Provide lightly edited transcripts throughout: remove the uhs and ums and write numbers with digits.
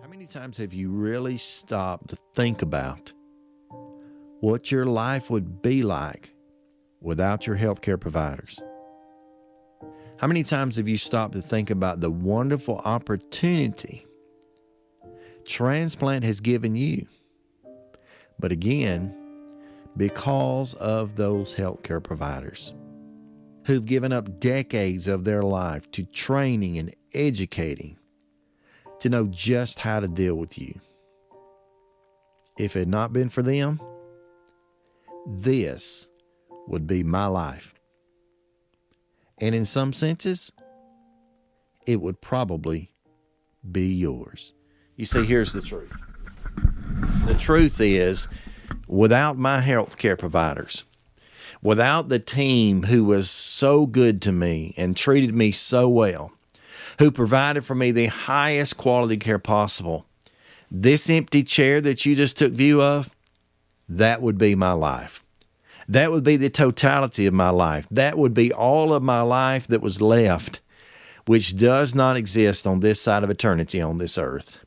How many times have you really stopped to think about what your life would be like without your healthcare providers? How many times have you stopped to think about the wonderful opportunity Transplant has given you? But again, because of those healthcare providers who've given up decades of their life to training and educating to know just how to deal with you. If it had not been for them, this would be my life. And in some senses, it would probably be yours. You see, here's the truth. The truth is, without my healthcare providers, without the team who was so good to me and treated me so well, who provided for me the highest quality care possible, this empty chair that you just took view of, that would be my life. That would be the totality of my life. That would be all of my life that was left, which does not exist on this side of eternity on this earth.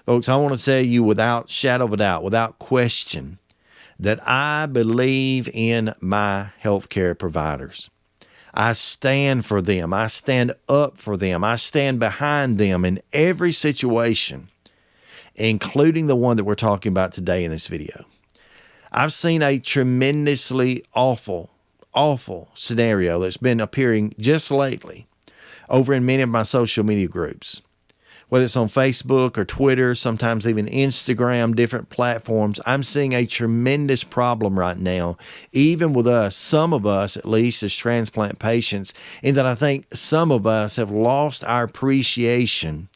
Folks, I want to tell you without shadow of a doubt, without question, that I believe in my healthcare providers. I stand for them. I stand up for them. I stand behind them in every situation, including the one that we're talking about today in this video. I've seen a tremendously awful scenario that's been appearing just lately over in many of my social media groups. Whether it's on Facebook or Twitter, sometimes even Instagram, different platforms, I'm seeing a tremendous problem right now, even with us, some of us at least as transplant patients, in that I think some of us have lost our appreciation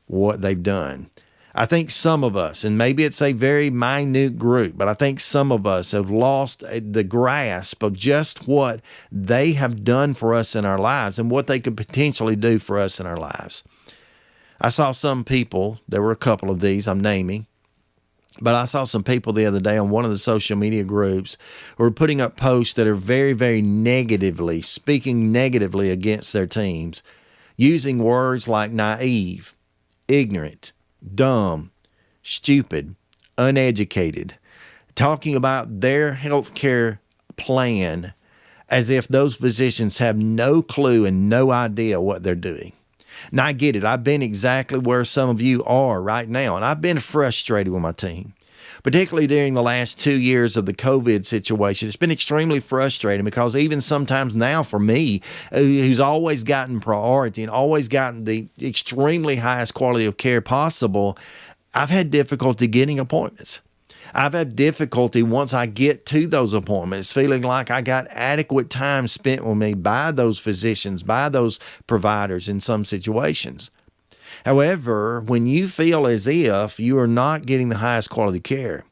for what they've done. I think some of us, and maybe it's a very minute group, but I think some of us have lost the grasp of just what they have done for us in our lives and what they could potentially do for us in our lives. I saw some people, there were a couple of these I'm naming, but I saw some people the other day on one of the social media groups who were putting up posts that are very, very negatively, speaking negatively against their teams, using words like naive, ignorant, dumb, stupid, uneducated, talking about their healthcare plan as if those physicians have no clue and no idea what they're doing. Now, I get it. I've been exactly where some of you are right now, and I've been frustrated with my team, particularly during the last 2 years of the COVID situation. It's been extremely frustrating because even sometimes now for me, who's always gotten priority and always gotten the extremely highest quality of care possible, I've had difficulty getting appointments. I've had difficulty once I get to those appointments, feeling like I got adequate time spent with me by those physicians, by those providers in some situations. However, when you feel as if you are not getting the highest quality care,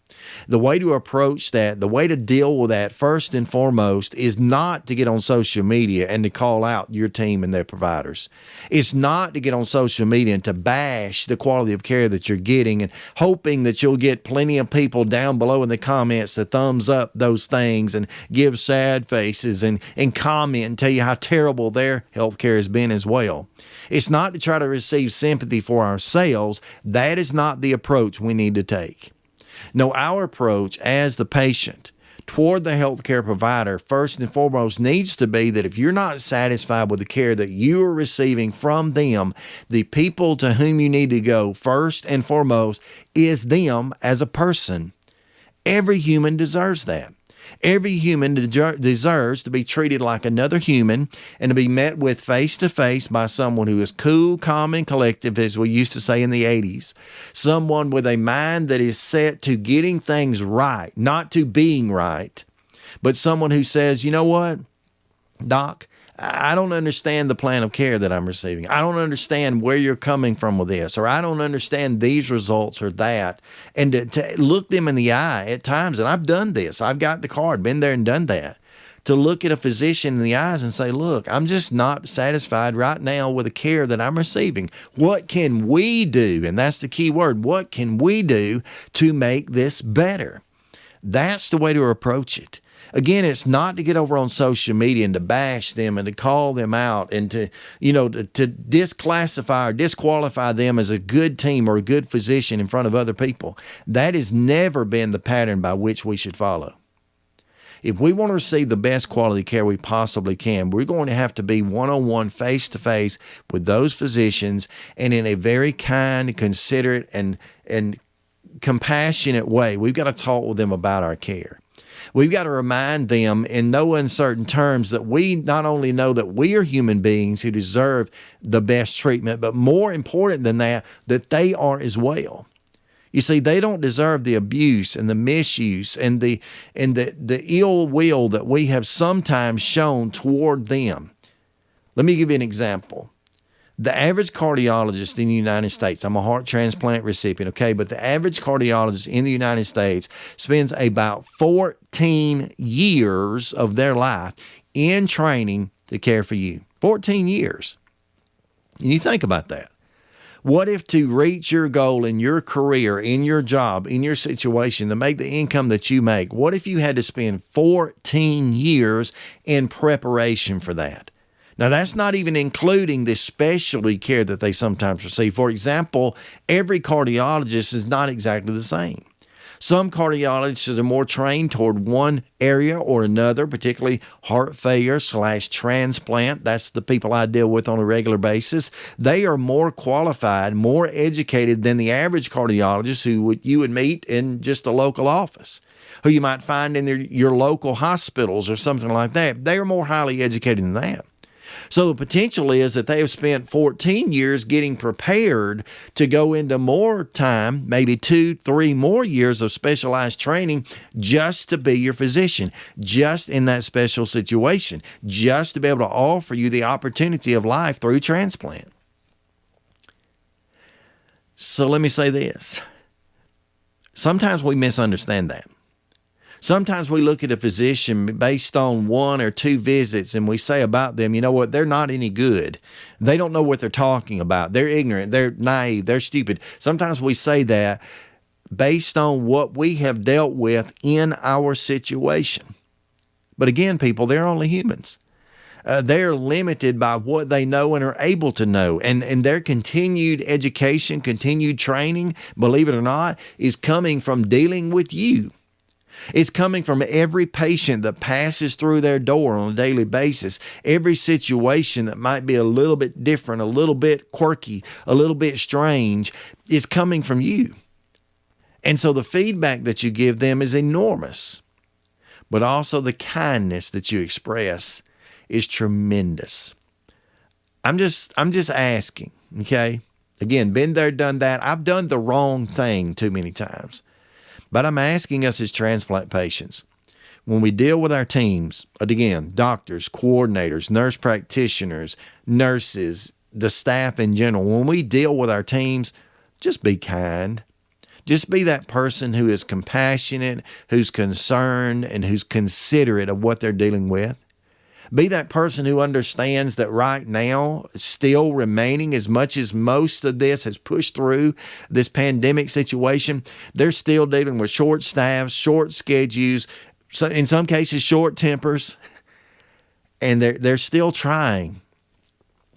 the way to approach that, the way to deal with that first and foremost is not to get on social media and to call out your team and their providers. It's not to get on social media and to bash the quality of care that you're getting and hoping that you'll get plenty of people down below in the comments to thumbs up those things and give sad faces and comment and tell you how terrible their health care has been as well. It's not to try to receive sympathy for ourselves. That is not the approach we need to take. No, our approach as the patient toward the healthcare provider, first and foremost, needs to be that if you're not satisfied with the care that you are receiving from them, the people to whom you need to go first and foremost is them as a person. Every human deserves that. Every human deserves to be treated like another human and to be met with face-to-face by someone who is cool, calm, and collective, as we used to say in the 80s. Someone with a mind that is set to getting things right, not to being right, but someone who says, you know what, Doc, I don't understand the plan of care that I'm receiving. I don't understand where you're coming from with this, or I don't understand these results or that. And to look them in the eye at times, and I've done this. I've got the card, been there and done that. To look at a physician in the eyes and say, look, I'm just not satisfied right now with the care that I'm receiving. What can we do? And that's the key word. What can we do to make this better? That's the way to approach it. Again, it's not to get over on social media and to bash them and to call them out and to disclassify or disqualify them as a good team or a good physician in front of other people. That has never been the pattern by which we should follow. If we want to receive the best quality care we possibly can, we're going to have to be one-on-one, face-to-face with those physicians and in a very kind, considerate, and compassionate way. We've got to talk with them about our care. We've got to remind them in no uncertain terms that we not only know that we are human beings who deserve the best treatment, but more important than that, that they are as well. You see, they don't deserve the abuse and the misuse and the ill will that we have sometimes shown toward them. Let me give you an example. The average cardiologist in the United States, I'm a heart transplant recipient, okay, but the average cardiologist in the United States spends about 14 years of their life in training to care for you. 14 years. And you think about that. What if to reach your goal in your career, in your job, in your situation, to make the income that you make, what if you had to spend 14 years in preparation for that? Now, that's not even including the specialty care that they sometimes receive. For example, every cardiologist is not exactly the same. Some cardiologists are more trained toward one area or another, particularly heart failure / transplant. That's the people I deal with on a regular basis. They are more qualified, more educated than the average cardiologist who you would meet in just a local office, who you might find in your local hospitals or something like that. They are more highly educated than that. So the potential is that they have spent 14 years getting prepared to go into more time, maybe 2-3 more years of specialized training just to be your physician, just in that special situation, just to be able to offer you the opportunity of life through transplant. So let me say this. Sometimes we misunderstand that. Sometimes we look at a physician based on 1 or 2 visits and we say about them, you know what, they're not any good. They don't know what they're talking about. They're ignorant. They're naive. They're stupid. Sometimes we say that based on what we have dealt with in our situation. But again, people, they're only humans. They're limited by what they know and are able to know. And their continued education, continued training, believe it or not, is coming from dealing with you. It's coming from every patient that passes through their door on a daily basis. Every situation that might be a little bit different, a little bit quirky, a little bit strange is coming from you. And so the feedback that you give them is enormous, but also the kindness that you express is tremendous. I'm just asking, okay? Again, been there, done that. I've done the wrong thing too many times. But I'm asking us as transplant patients, when we deal with our teams, again, doctors, coordinators, nurse practitioners, nurses, the staff in general, when we deal with our teams, just be kind. Just be that person who is compassionate, who's concerned, and who's considerate of what they're dealing with. Be that person who understands that right now, still remaining, as much as most of this has pushed through this pandemic situation, they're still dealing with short staffs, short schedules, so in some cases short tempers, and they're still trying.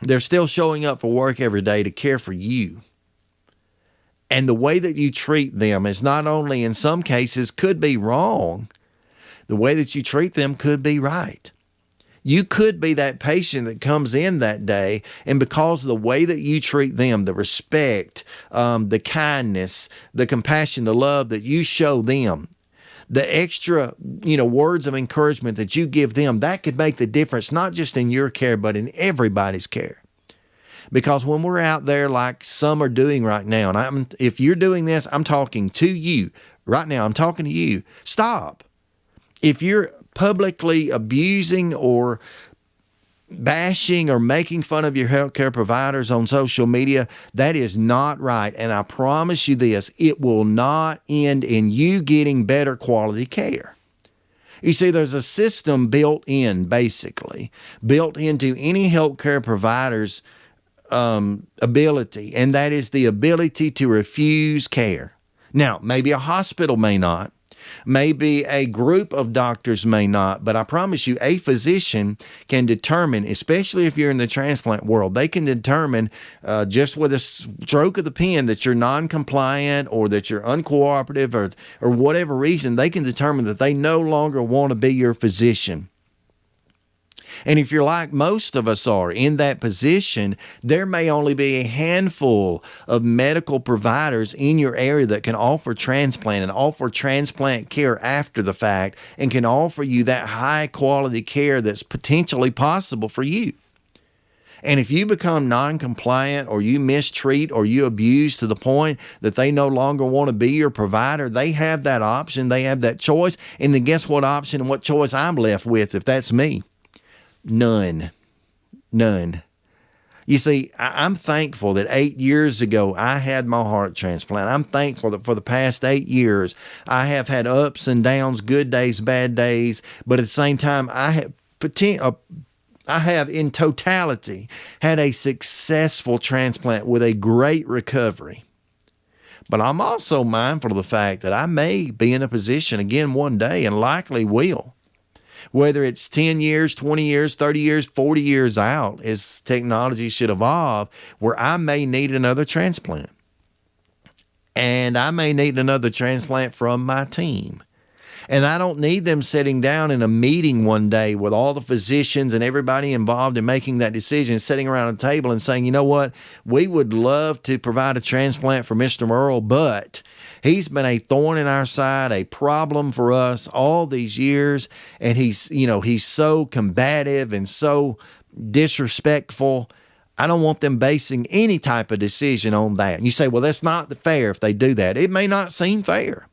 They're still showing up for work every day to care for you. And the way that you treat them is not only in some cases could be wrong, the way that you treat them could be right. You could be that patient that comes in that day, and because of the way that you treat them, the respect, the kindness, the compassion, the love that you show them, the extra, words of encouragement that you give them, that could make the difference, not just in your care, but in everybody's care. Because when we're out there like some are doing right now, and if you're doing this, I'm talking to you right now. I'm talking to you. Stop. If you're publicly abusing or bashing or making fun of your healthcare providers on social media, that is not right. And I promise you this, it will not end in you getting better quality care. You see, there's a system built into any healthcare provider's ability, and that is the ability to refuse care. Now, maybe a hospital may not. Maybe a group of doctors may not, but I promise you, a physician can determine, especially if you're in the transplant world, they can determine just with a stroke of the pen that you're non-compliant or that you're uncooperative or whatever reason, they can determine that they no longer want to be your physician. And if you're like most of us are in that position, there may only be a handful of medical providers in your area that can offer transplant and offer transplant care after the fact and can offer you that high quality care that's potentially possible for you. And if you become non-compliant or you mistreat or you abuse to the point that they no longer want to be your provider, they have that option, they have that choice. And then guess what option and what choice I'm left with if that's me? None. You see, I'm thankful that 8 years ago I had my heart transplant. I'm thankful that for the past 8 years I have had ups and downs, good days, bad days, but at the same time I have in totality had a successful transplant with a great recovery. But I'm also mindful of the fact that I may be in a position again one day and likely will, whether it's 10 years, 20 years, 30 years, 40 years out as technology should evolve, where I may need another transplant. And I may need another transplant from my team. And I don't need them sitting down in a meeting one day with all the physicians and everybody involved in making that decision, sitting around a table and saying, you know what, we would love to provide a transplant for Mr. Merle, but he's been a thorn in our side, a problem for us all these years. And he's so combative and so disrespectful. I don't want them basing any type of decision on that. And you say, well, that's not fair if they do that. It may not seem fair.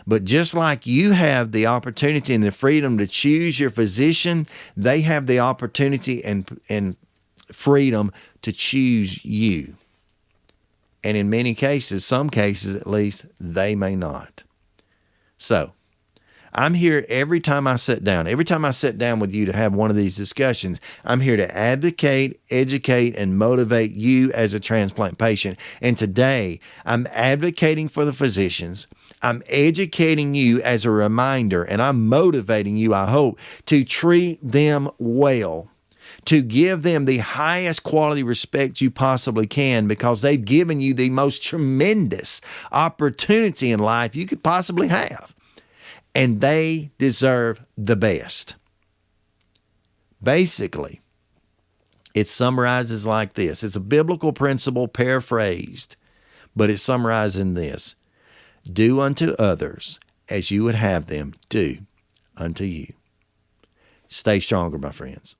But just like you have the opportunity and the freedom to choose your physician, they have the opportunity and freedom to choose you. And in many cases, some cases at least, they may not. So I'm here every time I sit down with you to have one of these discussions. I'm here to advocate, educate, and motivate you as a transplant patient. And today, I'm advocating for the physicians. I'm educating you as a reminder, and I'm motivating you, I hope, to treat them well, to give them the highest quality respect you possibly can, because they've given you the most tremendous opportunity in life you could possibly have. And they deserve the best. Basically, it summarizes like this. It's a biblical principle paraphrased, but it summarizes in this: do unto others as you would have them do unto you. Stay stronger, my friends.